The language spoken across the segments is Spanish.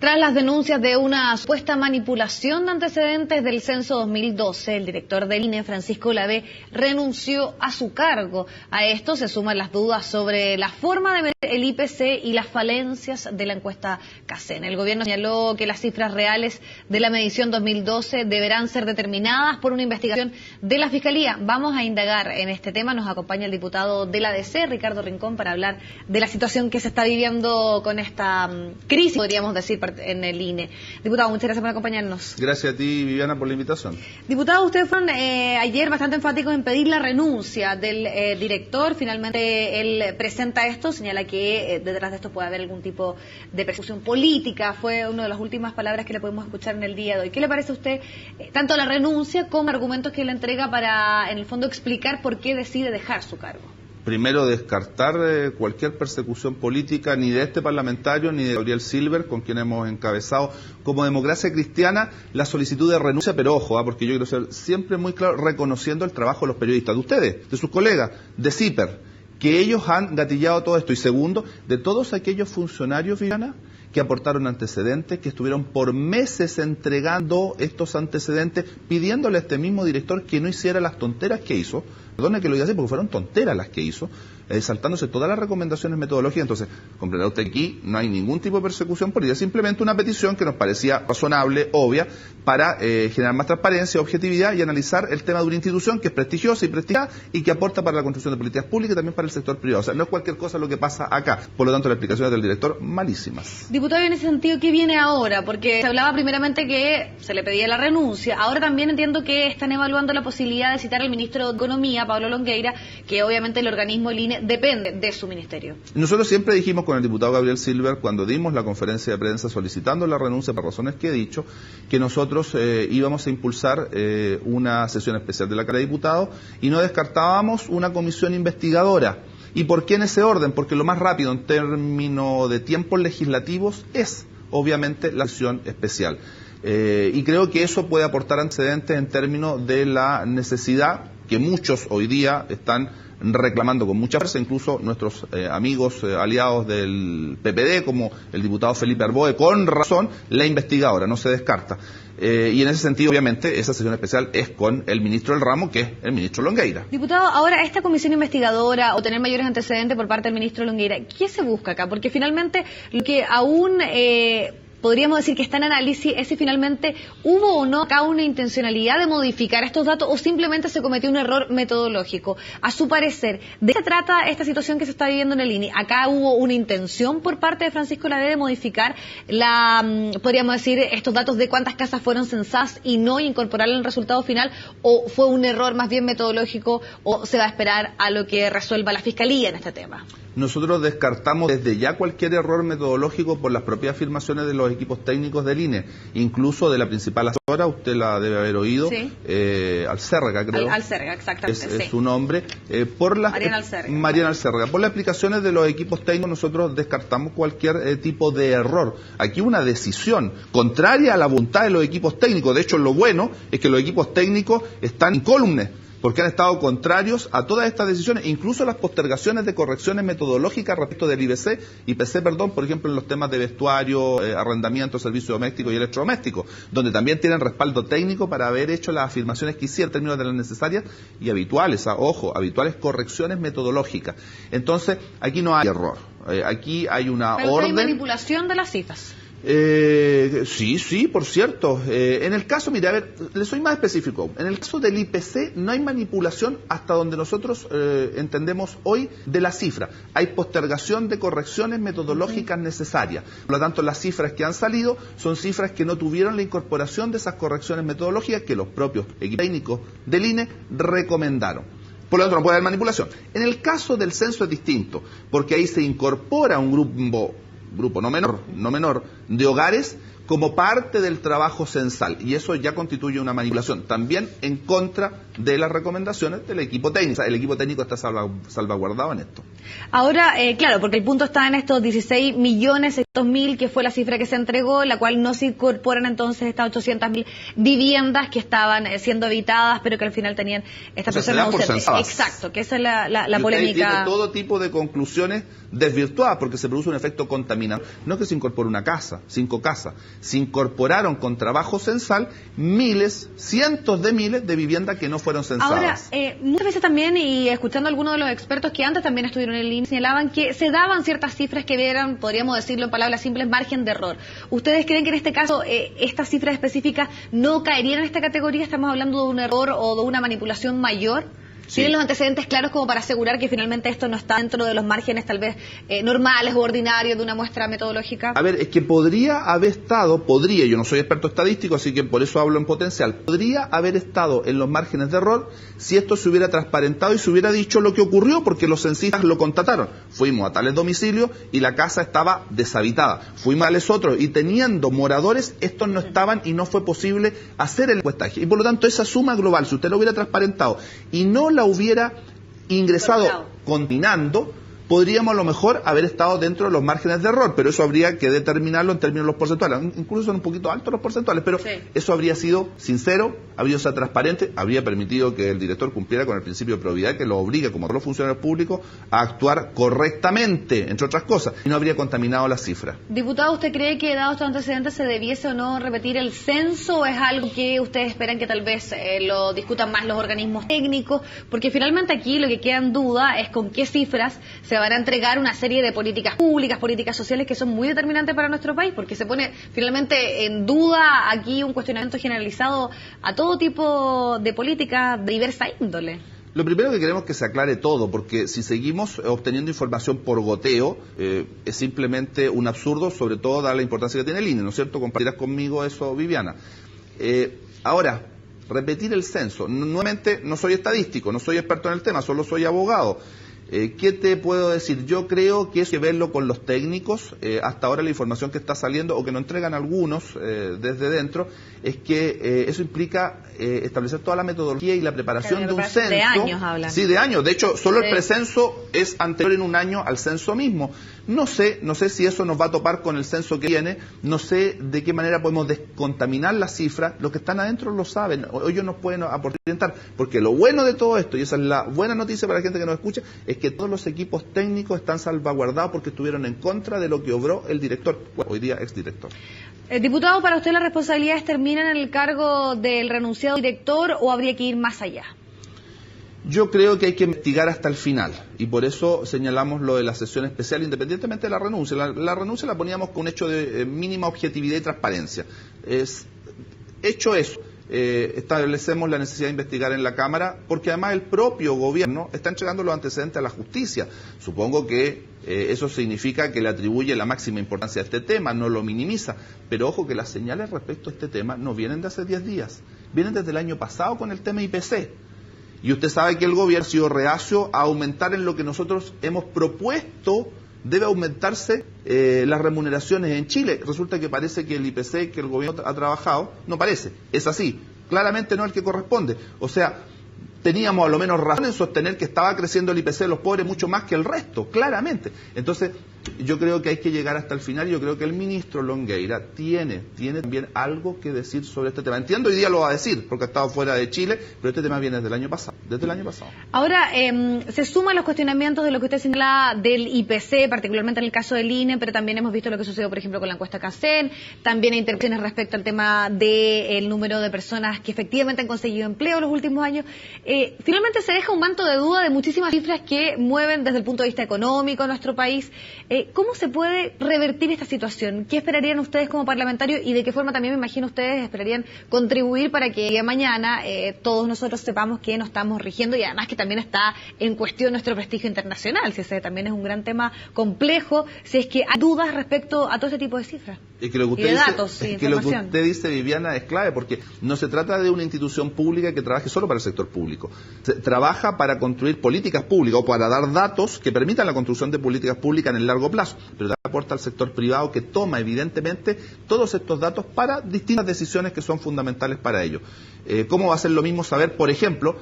Tras las denuncias de una supuesta manipulación de antecedentes del censo 2012, el director del INE, Francisco Lavé, renunció a su cargo. A esto se suman las dudas sobre la forma de medir el IPC y las falencias de la encuesta CACEN. El gobierno señaló que las cifras reales de la medición 2012 deberán ser determinadas por una investigación de la Fiscalía. Vamos a indagar en este tema. Nos acompaña el diputado de la ADC, Ricardo Rincón, para hablar de la situación que se está viviendo con esta crisis, podríamos decir, en el INE. Diputado, muchas gracias por acompañarnos. Gracias a ti, Viviana, por la invitación. Diputado, ustedes fueron ayer bastante enfáticos en pedir la renuncia del director. Finalmente él presenta esto, señala que detrás de esto puede haber algún tipo de persecución política. Fue una de las últimas palabras que le podemos escuchar en el día de hoy. ¿Qué le parece a usted tanto la renuncia como argumentos que le entrega para, en el fondo, explicar por qué decide dejar su cargo? Primero, descartar cualquier persecución política, ni de este parlamentario, ni de Gabriel Silver, con quien hemos encabezado como Democracia Cristiana la solicitud de renuncia, pero ojo, porque yo quiero ser siempre muy claro, reconociendo el trabajo de los periodistas, de ustedes, de sus colegas, de CIPER, que ellos han gatillado todo esto. Y segundo, de todos aquellos funcionarios, Viviana, que aportaron antecedentes, que estuvieron por meses entregando estos antecedentes, pidiéndole a este mismo director que no hiciera las tonteras que hizo. Perdone que lo diga así, porque fueron tonteras las que hizo, saltándose todas las recomendaciones metodológicas. Entonces, comprenderá usted, aquí no hay ningún tipo de persecución política, simplemente una petición que nos parecía razonable, obvia, para generar más transparencia, objetividad y analizar el tema de una institución que es prestigiosa y prestigiada y que aporta para la construcción de políticas públicas y también para el sector privado. O sea, no es cualquier cosa lo que pasa acá. Por lo tanto, las explicaciones del director, malísimas. Diputado, en ese sentido, ¿qué viene ahora? Porque se hablaba primeramente que se le pedía la renuncia. Ahora también entiendo que están evaluando la posibilidad de citar al ministro de Economía, Pablo Longueira, que obviamente el organismo, el INE, depende de su ministerio. Nosotros siempre dijimos con el diputado Gabriel Silver, cuando dimos la conferencia de prensa solicitando la renuncia por razones que he dicho, que nosotros íbamos a impulsar una sesión especial de la Cámara de Diputados y no descartábamos una comisión investigadora. ¿Y por qué en ese orden? Porque lo más rápido en términos de tiempos legislativos es, obviamente, la sesión especial. Y creo que eso puede aportar antecedentes en términos de la necesidad que muchos hoy día están reclamando con mucha fuerza, incluso nuestros amigos aliados del PPD, como el diputado Felipe Arboe, con razón, la investigadora, no se descarta. Y en ese sentido, obviamente, esa sesión especial es con el ministro del ramo, que es el ministro Longueira. Diputado, ahora esta comisión investigadora o tener mayores antecedentes por parte del ministro Longueira, ¿qué se busca acá? Porque finalmente lo que aún podríamos decir que está en análisis es si finalmente hubo o no acá una intencionalidad de modificar estos datos o simplemente se cometió un error metodológico. A su parecer, ¿de qué se trata esta situación que se está viviendo en el INE? ¿Acá hubo una intención por parte de Francisco Lavé de modificar podríamos decir, estos datos de cuántas casas fueron censadas y no incorporarlo en el resultado final? ¿O fue un error más bien metodológico o se va a esperar a lo que resuelva la Fiscalía en este tema? Nosotros descartamos desde ya cualquier error metodológico por las propias afirmaciones de los equipos técnicos del INE, incluso de la principal asesora, usted la debe haber oído, sí. Alcérraga, creo. Alcérraga, exactamente. Es su nombre. Mariana Alcérraga. Mariana Alcérraga. Por las explicaciones de los equipos técnicos, nosotros descartamos cualquier tipo de error. Aquí una decisión contraria a la voluntad de los equipos técnicos. De hecho, lo bueno es que los equipos técnicos están incólumes, porque han estado contrarios a todas estas decisiones, incluso las postergaciones de correcciones metodológicas respecto del IPC, por ejemplo, en los temas de vestuario, arrendamiento, servicio doméstico y electrodoméstico, donde también tienen respaldo técnico para haber hecho las afirmaciones que hicieron en términos de las necesarias y habituales, habituales correcciones metodológicas. Entonces, aquí no hay error, aquí hay una orden. Hay manipulación de las cifras. Sí, por cierto. En el caso, mire, a ver, le soy más específico. En el caso del IPC no hay manipulación hasta donde nosotros entendemos hoy de la cifra. Hay postergación de correcciones metodológicas necesarias. Por lo tanto, las cifras que han salido son cifras que no tuvieron la incorporación de esas correcciones metodológicas que los propios equipos técnicos del INE recomendaron. Por lo tanto, no puede haber manipulación. En el caso del censo es distinto, porque ahí se incorpora un grupo no menor, de hogares como parte del trabajo censal, y eso ya constituye una manipulación, también en contra de las recomendaciones del equipo técnico. O sea, el equipo técnico está salvaguardado en esto. Ahora, claro, porque el punto está en estos 16.600.000, que fue la cifra que se entregó, la cual no se incorporan entonces estas 800.000 viviendas que estaban siendo habitadas, pero que al final tenían esta persona ausente. Exacto, que esa es la polémica. Tiene todo tipo de conclusiones desvirtuadas, porque se produce un efecto contaminante. No es que se incorpore una casa, 5 casas. Se incorporaron con trabajo censal miles, cientos de miles de viviendas que no fueron censadas. Ahora, muchas veces también, y escuchando a algunos de los expertos que antes también estuvieron en el INE, señalaban que se daban ciertas cifras que eran, podríamos decirlo en palabras simples, margen de error. ¿Ustedes creen que en este caso estas cifras específicas no caerían en esta categoría? ¿Estamos hablando de un error o de una manipulación mayor? Sí. ¿Tienen los antecedentes claros como para asegurar que finalmente esto no está dentro de los márgenes tal vez normales o ordinarios de una muestra metodológica? A ver, es que podría haber estado, yo no soy experto estadístico, así que por eso hablo en potencial, podría haber estado en los márgenes de error si esto se hubiera transparentado y se hubiera dicho lo que ocurrió, porque los censistas lo constataron. Fuimos a tales domicilios y la casa estaba deshabitada. Fuimos a tales otros y teniendo moradores, estos no estaban y no fue posible hacer el encuestaje. Y por lo tanto, esa suma global, si usted lo hubiera transparentado y no la hubiera ingresado contaminando, podríamos a lo mejor haber estado dentro de los márgenes de error, pero eso habría que determinarlo en términos de los porcentuales. Incluso son un poquito altos los porcentuales, pero sí, eso habría sido sincero, habría sido transparente, habría permitido que el director cumpliera con el principio de probidad que lo obliga, como todos los funcionarios públicos, a actuar correctamente, entre otras cosas, y no habría contaminado las cifras. Diputado, ¿usted cree que dados estos antecedentes se debiese o no repetir el censo, o es algo que ustedes esperan que tal vez lo discutan más los organismos técnicos? Porque finalmente aquí lo que queda en duda es con qué cifras se van a entregar una serie de políticas públicas, políticas sociales que son muy determinantes para nuestro país, porque se pone finalmente en duda aquí un cuestionamiento generalizado a todo tipo de políticas de diversa índole. Lo primero que queremos es que se aclare todo, porque si seguimos obteniendo información por goteo, es simplemente un absurdo, sobre todo dada la importancia que tiene el INE, ¿no es cierto? Compartirás conmigo eso, Viviana. Ahora, repetir el censo. Nuevamente, no soy estadístico, no soy experto en el tema, solo soy abogado. ¿Qué te puedo decir? Yo creo que hay que verlo con los técnicos. Hasta ahora la información que está saliendo, o que nos entregan algunos desde dentro, es que eso implica establecer toda la metodología y la preparación de un censo. De años hablan. Sí, de años. De hecho, solo el precenso es anterior en un año al censo mismo. No sé si eso nos va a topar con el censo que viene, no sé de qué manera podemos descontaminar las cifras. Los que están adentro lo saben, ellos nos pueden aportar, porque lo bueno de todo esto, y esa es la buena noticia para la gente que nos escucha, es que todos los equipos técnicos están salvaguardados porque estuvieron en contra de lo que obró el director, hoy día exdirector. Diputado, ¿para usted las responsabilidades terminan en el cargo del renunciado director o habría que ir más allá? Yo creo que hay que investigar hasta el final, y por eso señalamos lo de la sesión especial, independientemente de la renuncia. La renuncia la poníamos con un hecho de mínima objetividad y transparencia. Hecho eso, establecemos la necesidad de investigar en la Cámara, porque además el propio gobierno está entregando los antecedentes a la justicia. Supongo que eso significa que le atribuye la máxima importancia a este tema, no lo minimiza, pero ojo que las señales respecto a este tema no vienen de hace 10 días, vienen desde el año pasado con el tema IPC. Y usted sabe que el gobierno ha sido reacio a aumentar en lo que nosotros hemos propuesto. Debe aumentarse las remuneraciones en Chile. Resulta que parece que el IPC que el gobierno ha trabajado, no parece, es así. Claramente no es el que corresponde. O sea, teníamos a lo menos razón en sostener que estaba creciendo el IPC de los pobres mucho más que el resto, claramente. Entonces, yo creo que hay que llegar hasta el final. Yo creo que el ministro Longueira tiene también algo que decir sobre este tema. Entiendo, hoy día lo va a decir, porque ha estado fuera de Chile, pero este tema viene desde el año pasado. Ahora, se suman los cuestionamientos de lo que usted señala del IPC, particularmente en el caso del INE, pero también hemos visto lo que sucedió, por ejemplo, con la encuesta CACEN, también hay intervenciones respecto al tema del número de personas que efectivamente han conseguido empleo en los últimos años. Finalmente se deja un manto de duda de muchísimas cifras que mueven desde el punto de vista económico a nuestro país. ¿Cómo se puede revertir esta situación? ¿Qué esperarían ustedes como parlamentarios y de qué forma también me imagino ustedes esperarían contribuir para que día de mañana todos nosotros sepamos que nos estamos rigiendo, y además que también está en cuestión nuestro prestigio internacional, si ese también es un gran tema complejo, si es que hay dudas respecto a todo ese tipo de cifras? Es que lo que y de usted datos dice, y es que lo que información. usted dice, Viviana, es clave, porque no se trata de una institución pública que trabaje solo para el sector público. Se trabaja para construir políticas públicas o para dar datos que permitan la construcción de políticas públicas en el largo plazo, pero da aporta al sector privado que toma evidentemente todos estos datos para distintas decisiones que son fundamentales para ello. ¿Cómo va a ser lo mismo saber, por ejemplo,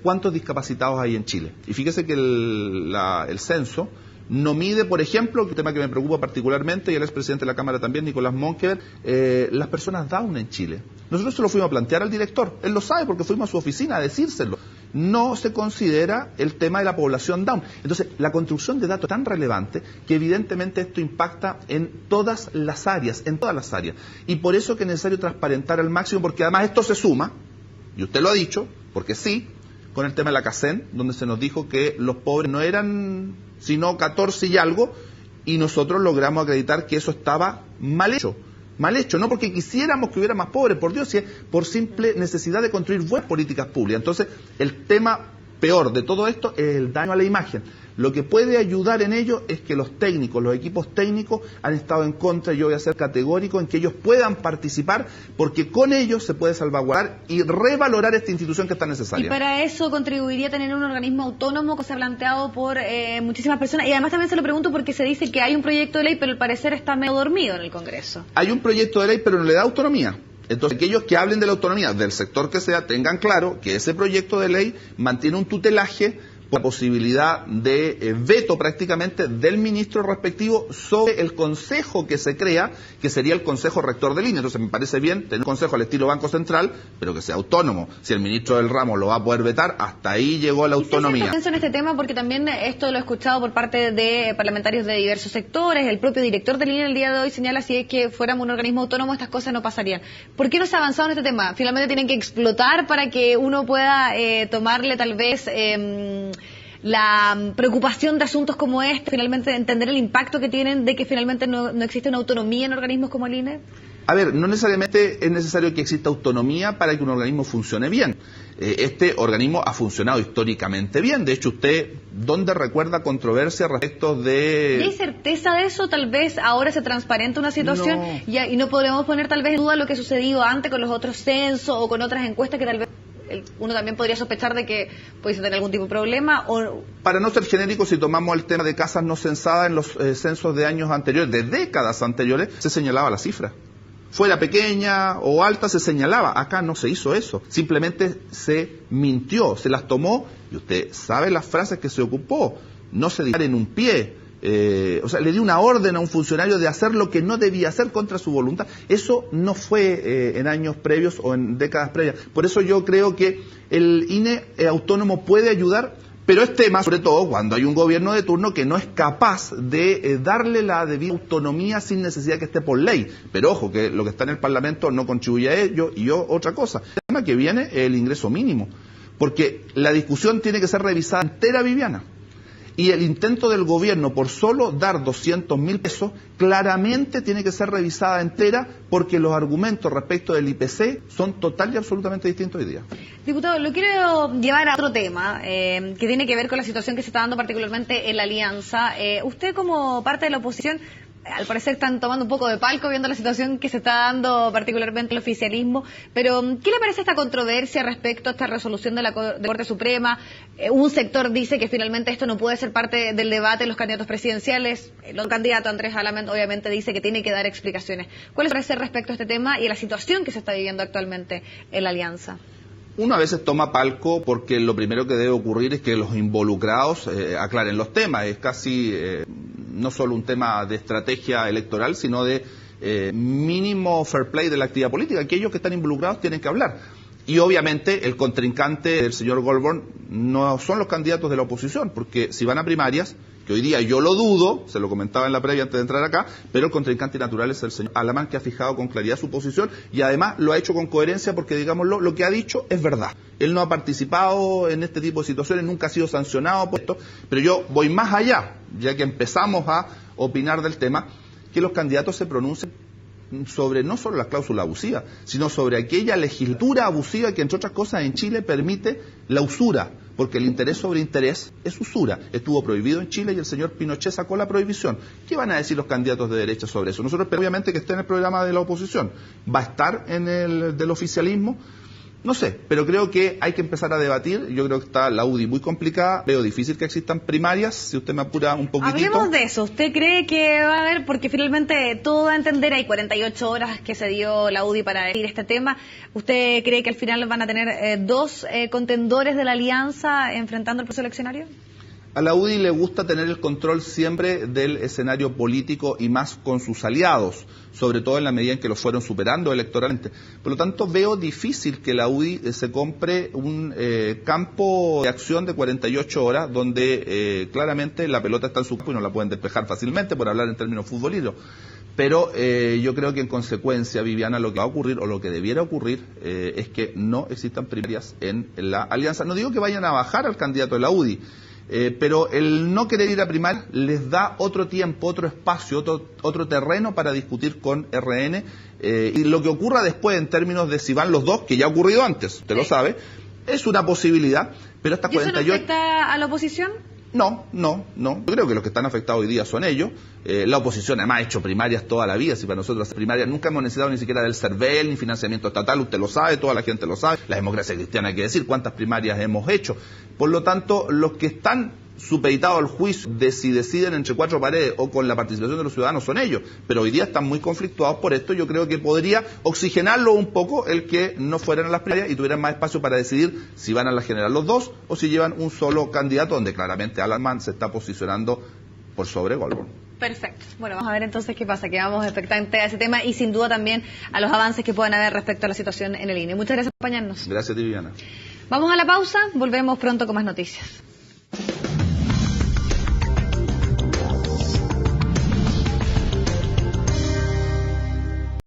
cuántos discapacitados hay en Chile? Y fíjese que el censo no mide, por ejemplo, un tema que me preocupa particularmente, y el expresidente de la Cámara también, Nicolás Monkever, las personas Down en Chile. Nosotros se lo fuimos a plantear al director, él lo sabe porque fuimos a su oficina a decírselo. No se considera el tema de la población Down. Entonces, la construcción de datos es tan relevante que evidentemente esto impacta en todas las áreas, Y por eso que es necesario transparentar al máximo, porque además esto se suma, y usted lo ha dicho, porque sí, con el tema de la CACEN, donde se nos dijo que los pobres no eran sino 14 y algo, y nosotros logramos acreditar que eso estaba mal hecho, no porque quisiéramos que hubiera más pobres, por Dios, si es por simple necesidad de construir buenas políticas públicas. Entonces, el tema peor de todo esto es el daño a la imagen. Lo que puede ayudar en ello es que los técnicos, los equipos técnicos han estado en contra, y yo voy a ser categórico en que ellos puedan participar, porque con ellos se puede salvaguardar y revalorar esta institución que es tan necesaria. Y para eso contribuiría tener un organismo autónomo que se ha planteado por muchísimas personas. Y además también se lo pregunto porque se dice que hay un proyecto de ley, pero al parecer está medio dormido en el Congreso. Hay un proyecto de ley, pero no le da autonomía. Entonces, aquellos que hablen de la autonomía del sector que sea, tengan claro que ese proyecto de ley mantiene un tutelaje por la posibilidad de veto prácticamente del ministro respectivo sobre el consejo que se crea, que sería el Consejo Rector de Línea. Entonces, me parece bien tener un consejo al estilo Banco Central, pero que sea autónomo. Si el ministro del ramo lo va a poder vetar, hasta ahí llegó la autonomía. Pienso en este tema porque también esto lo he escuchado por parte de parlamentarios de diversos sectores. El propio director de Línea el día de hoy señala si es que fuéramos un organismo autónomo estas cosas no pasarían. ¿Por qué no se ha avanzado en este tema? Finalmente tienen que explotar para que uno pueda tomarle tal vez la preocupación de asuntos como este, finalmente entender el impacto que tienen de que finalmente no existe una autonomía en organismos como el INE. A ver, no necesariamente es necesario que exista autonomía para que un organismo funcione bien. Este organismo ha funcionado históricamente bien. De hecho, usted, ¿dónde recuerda controversia respecto de...? ¿Y hay certeza de eso? Tal vez ahora se transparenta una situación No. y no podremos poner tal vez en duda lo que ha sucedido antes con los otros censos o con otras encuestas que tal vez uno también podría sospechar de que puede tener algún tipo de problema. Para no ser genérico, si tomamos el tema de casas no censadas en los censos de años anteriores, de décadas anteriores, se señalaba la cifra. Fuera pequeña o alta, se señalaba. Acá no se hizo eso. Simplemente se mintió, se las tomó, y usted sabe las frases que se ocupó. No se dispara en un pie. Le dio una orden a un funcionario de hacer lo que no debía hacer contra su voluntad. Eso no fue en años previos o en décadas previas. Por eso yo creo que el INE autónomo puede ayudar, pero es tema, sobre todo, cuando hay un gobierno de turno que no es capaz de darle la debida autonomía sin necesidad que esté por ley. Pero ojo, que lo que está en el Parlamento no contribuye a ello. Y otra cosa, el tema que viene es el ingreso mínimo, porque la discusión tiene que ser revisada entera, Viviana. Y el intento del gobierno por solo dar 200.000 pesos claramente tiene que ser revisada entera, porque los argumentos respecto del IPC son total y absolutamente distintos hoy día. Diputado, lo quiero llevar a otro tema que tiene que ver con la situación que se está dando particularmente en la Alianza. Usted, como parte de la oposición, al parecer están tomando un poco de palco viendo la situación que se está dando particularmente el oficialismo, pero ¿qué le parece esta controversia respecto a esta resolución de la Corte Suprema? Un sector dice que finalmente esto no puede ser parte del debate de los candidatos presidenciales. El candidato Andrés Alamán obviamente dice que tiene que dar explicaciones. ¿Cuál es su parecer respecto a este tema y a la situación que se está viviendo actualmente en la Alianza? Uno a veces toma palco porque lo primero que debe ocurrir es que los involucrados aclaren los temas. Es casi no solo un tema de estrategia electoral, sino de mínimo fair play de la actividad política. Aquellos que están involucrados tienen que hablar. Y obviamente el contrincante del señor Goldberg no son los candidatos de la oposición, porque si van a primarias, que hoy día yo lo dudo, se lo comentaba en la previa antes de entrar acá, pero el contrincante natural es el señor Alamán, que ha fijado con claridad su posición y además lo ha hecho con coherencia, porque digámoslo, lo que ha dicho es verdad. Él no ha participado en este tipo de situaciones, nunca ha sido sancionado por esto, pero yo voy más allá, ya que empezamos a opinar del tema, que los candidatos se pronuncien sobre no solo la cláusula abusiva, sino sobre aquella legislatura abusiva que, entre otras cosas, en Chile permite la usura. porque el interés sobre interés es usura. Estuvo prohibido en Chile y el señor Pinochet sacó la prohibición. ¿Qué van a decir los candidatos de derecha sobre eso? Nosotros esperamos obviamente que esté en el programa de la oposición. ¿Va a estar en el del oficialismo? No sé, pero creo que hay que empezar a debatir. Yo creo que está la UDI muy complicada. Veo difícil que existan primarias, si usted me apura un poquitito. Hablemos de eso. ¿Usted cree que va a haber, porque finalmente todo da a entender, hay 48 horas que se dio la UDI para decir este tema, ¿usted cree que al final van a tener dos contendores de la alianza enfrentando el proceso eleccionario? A la UDI le gusta tener el control siempre del escenario político y más con sus aliados, sobre todo en la medida en que lo fueron superando electoralmente. Por lo tanto, veo difícil que la UDI se compre un campo de acción de 48 horas donde claramente la pelota está en su campo y no la pueden despejar fácilmente, por hablar en términos futboleros. Pero yo creo que en consecuencia, Viviana, lo que va a ocurrir o lo que debiera ocurrir es que no existan primarias en la alianza. No digo que vayan a bajar al candidato de la UDI, pero el no querer ir a primaria les da otro tiempo, otro espacio, otro terreno para discutir con RN, y lo que ocurra después en términos de si van los dos, que ya ha ocurrido antes, usted lo sabe, es una posibilidad, pero estas 48... ¿Y eso no afecta a la oposición? No. Yo creo que los que están afectados hoy día son ellos. La oposición además ha hecho primarias toda la vida. Si para nosotros las primarias nunca hemos necesitado ni siquiera del CERVEL, ni financiamiento estatal, usted lo sabe, toda la gente lo sabe. La democracia cristiana, hay que decir cuántas primarias hemos hecho. Por lo tanto, los que están supeditados al juicio de si deciden entre cuatro paredes o con la participación de los ciudadanos son ellos, pero hoy día están muy conflictuados por esto. Yo creo que podría oxigenarlo un poco el que no fueran a las primarias y tuvieran más espacio para decidir si van a la general los dos o si llevan un solo candidato, donde claramente Alan Mann se está posicionando por sobre Goldberg. Perfecto. Bueno, vamos a ver entonces qué pasa. Quedamos expectantes a ese tema y sin duda también a los avances que puedan haber respecto a la situación en el INE. Muchas gracias por acompañarnos. Gracias, Viviana. Vamos a la pausa, volvemos pronto con más noticias.